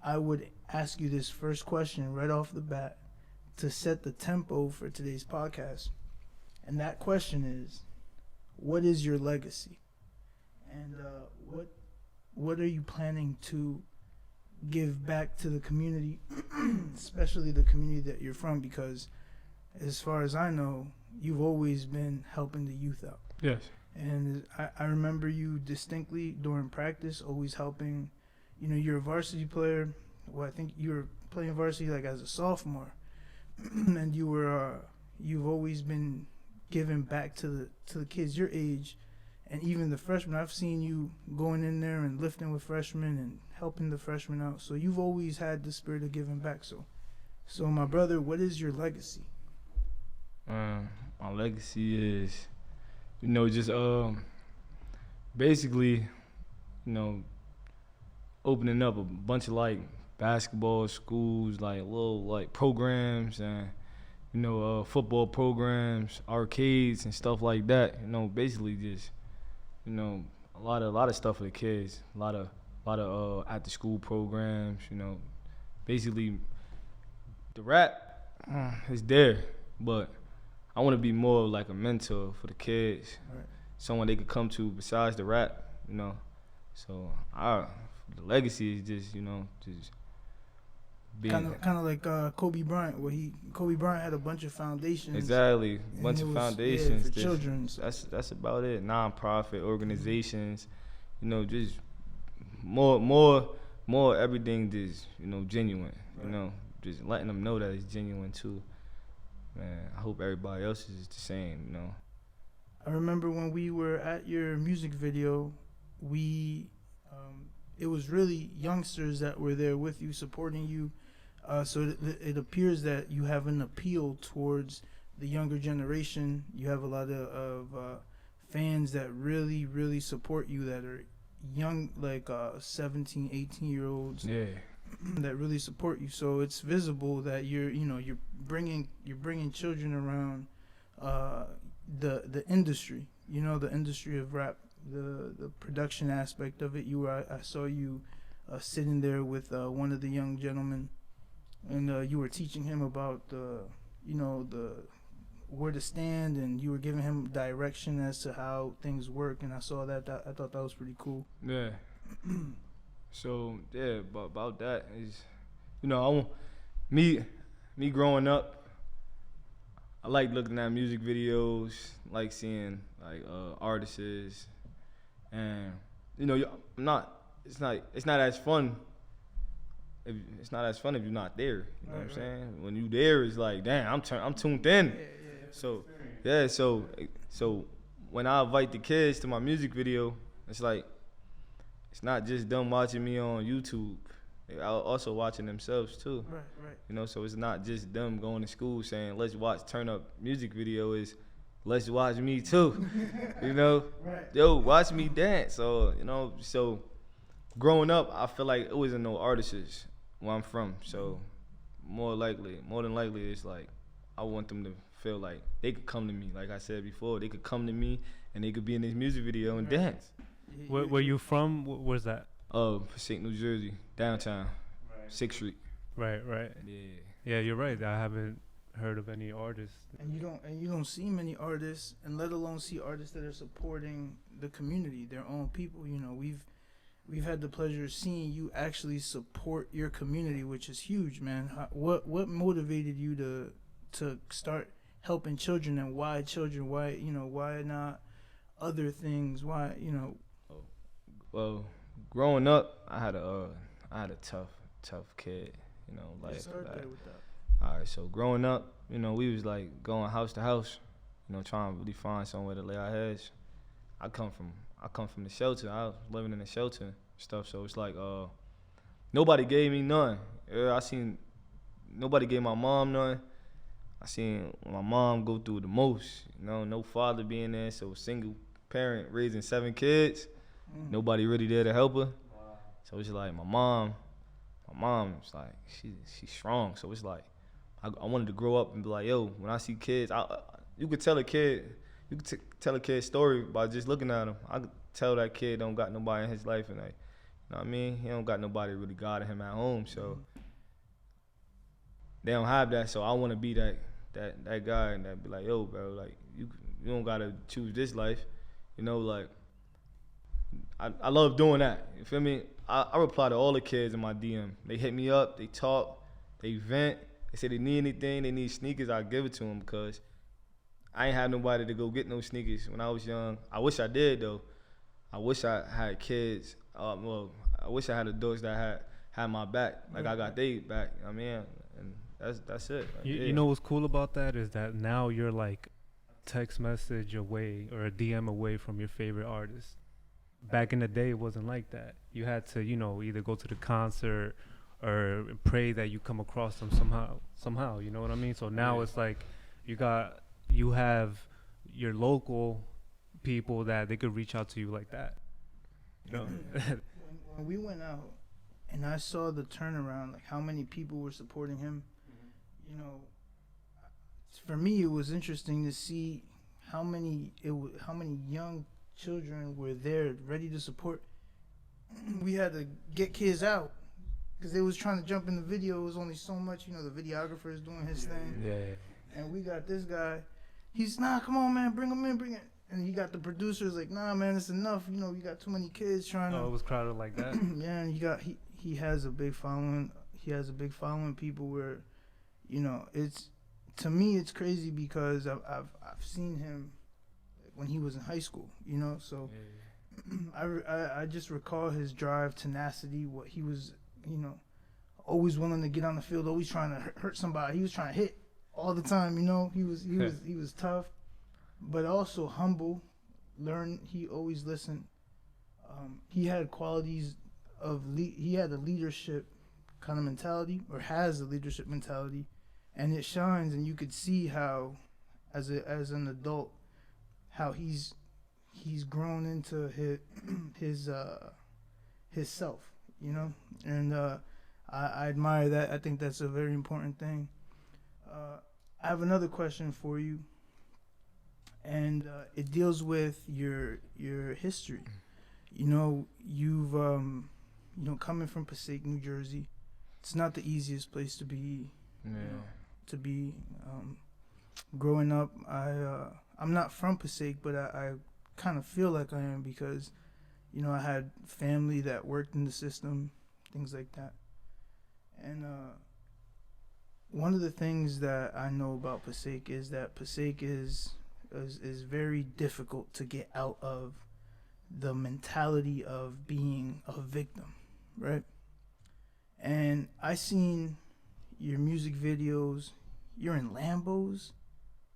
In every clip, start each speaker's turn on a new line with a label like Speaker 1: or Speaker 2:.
Speaker 1: I would ask you this first question right off the bat to set the tempo for today's podcast. And that question is, what is your legacy? And what are you planning to give back to the community, especially the community that you're from? Because as far as I know, you've always been helping the youth out.
Speaker 2: Yes.
Speaker 1: And I remember you distinctly during practice, always helping. You know, you're a varsity player. Well, I think you were playing varsity like as a sophomore, and you've always been giving back to the kids your age, and even the freshmen. I've seen you going in there and lifting with freshmen and helping the freshmen out. So you've always had the spirit of giving back. So my brother, what is your legacy?
Speaker 2: My legacy is, just basically, opening up a bunch of like basketball schools, like little like programs and football programs, arcades and stuff like that. Basically just a lot of stuff for the kids, a lot of after school programs. Basically the rap is there, but I want to be more like a mentor for the kids, right. Someone they could come to besides the rap. So the legacy is just just being
Speaker 1: kind of like Kobe Bryant, where Kobe Bryant had a bunch of foundations.
Speaker 2: Exactly, a bunch of foundations
Speaker 1: for children.
Speaker 2: That's about it. Non-profit organizations, just more everything just genuine. Right. Just letting them know that it's genuine too. Man, I hope everybody else is the same.
Speaker 1: I remember when we were at your music video, it was really youngsters that were there with you, supporting you. So it appears that you have an appeal towards the younger generation. You have a lot of fans that really, really support you, that are young, like 17, 18-year-olds.
Speaker 2: Yeah.
Speaker 1: That really support you. So it's visible that you're bringing children around the industry. The industry of rap. The production aspect of it. I saw you sitting there with one of the young gentlemen, and you were teaching him about the where to stand, and you were giving him direction as to how things work. And I saw that. I thought that was pretty cool.
Speaker 2: Yeah. So yeah, about that is, I want me growing up. I like looking at music videos, like seeing like artists. And it's not as fun. It's not as fun if you're not there. You know what I'm saying? When you there, it's like, damn, I'm tuned in. Yeah. So when I invite the kids to my music video, it's like, it's not just them watching me on YouTube. They're also watching themselves too.
Speaker 1: Right.
Speaker 2: So it's not just them going to school saying, let's watch Turnup music video. Is let's watch me too.
Speaker 1: Right.
Speaker 2: Yo, watch me dance. So, so growing up, I feel like it wasn't no artists where I'm from. So more than likely, it's like I want them to feel like they could come to me. Like I said before, they could come to me and they could be in this music video and dance.
Speaker 3: Where you from? Where's that?
Speaker 2: St. New Jersey, downtown,
Speaker 3: right.
Speaker 2: 6th Street.
Speaker 3: Right. Yeah, you're right. I haven't heard of any artists.
Speaker 1: And you don't see many artists, and let alone see artists that are supporting the community, their own people. We've had the pleasure of seeing you actually support your community, which is huge, man. What motivated you to start helping children, and why children? Why not other things? Why?
Speaker 2: Well, growing up, I had a tough kid.
Speaker 1: Start there with that.
Speaker 2: All right, so growing up, we was like going house to house, trying to really find somewhere to lay our heads. I come from the shelter. I was living in the shelter and stuff, so it's like nobody gave me none. I seen nobody gave my mom none. I seen my mom go through the most, no father being there, so single parent raising 7 kids. Nobody really there to help her. Wow. So it's like my mom's like she's strong. So it's like I wanted to grow up and be like, yo, when I see kids, you could tell a kid story by just looking at them. I could tell that kid don't got nobody in his life, and like, know what I mean? He don't got nobody really guiding him at home, so they don't have that. So I want to be that guy and that be like, yo, bro, like you don't gotta choose this life, you know, like I love doing that. You feel me? I reply to all the kids in my DM. They hit me up, they talk, they vent, they say they need anything, they need sneakers, I give it to them because I ain't had nobody to go get no sneakers when I was young. I wish I did though. I wish I had kids. Well, I wish I had adults that had my back, like I got they back. I mean, and that's it. Like,
Speaker 3: You know what's cool about that is that now you're like a text message away or a DM away from your favorite artist. Back in the day, it wasn't like that. You had to, either go to the concert or pray that you come across them somehow. You know what I mean? So now it's like you have your local people that they could reach out to you like that. You know?
Speaker 1: When we went out and I saw the turnaround, like how many people were supporting him, for me it was interesting to see how many young children were there ready to support. We had to get kids out because they was trying to jump in the video. It was only so much, the videographer is doing his thing.
Speaker 3: Yeah.
Speaker 1: And we got this guy. He's, nah, come on, man, bring him in, bring it. And he got the producers like, nah, man, it's enough. You got too many kids trying to.
Speaker 3: Oh, it was crowded like that.
Speaker 1: Yeah, and he has a big following. He has a big following. People where, it's, to me, it's crazy because I've seen him when he was in high school. So I just recall his drive, tenacity, what he was, always willing to get on the field, always trying to hurt somebody. He was trying to hit all the time. He was tough, but also humble. He always listened. He had qualities he had a leadership kind of mentality, or has a leadership mentality, and it shines. And you could see how, as an adult, how he's grown into his self, and I admire that. I think that's a very important thing. I have another question for you, and it deals with your history. You've coming from Passaic, New Jersey. It's not the easiest place to be. To be growing up. I'm not from Passaic, but I kind of feel like I am because, I had family that worked in the system, things like that. And one of the things that I know about Passaic is that Passaic is very difficult to get out of the mentality of being a victim, right? And I seen your music videos. You're in Lambos.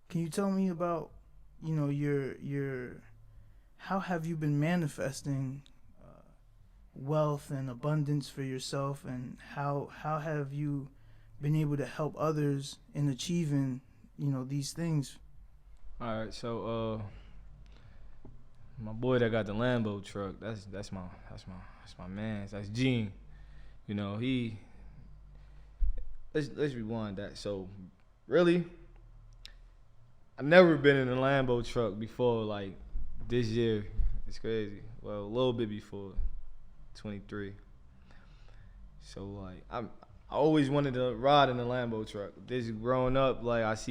Speaker 1: Can you tell me about, your how have you been manifesting wealth and abundance for yourself, and how have you been able to help others in achieving, these things?
Speaker 2: All right, so my boy that got the Lambo truck, that's my man. That's Gene. Let's rewind that. So really, I've never been in a Lambo truck before, like this year. It's crazy. Well, a little bit before 23. So like I always wanted to ride in a Lambo truck. This growing up, like I see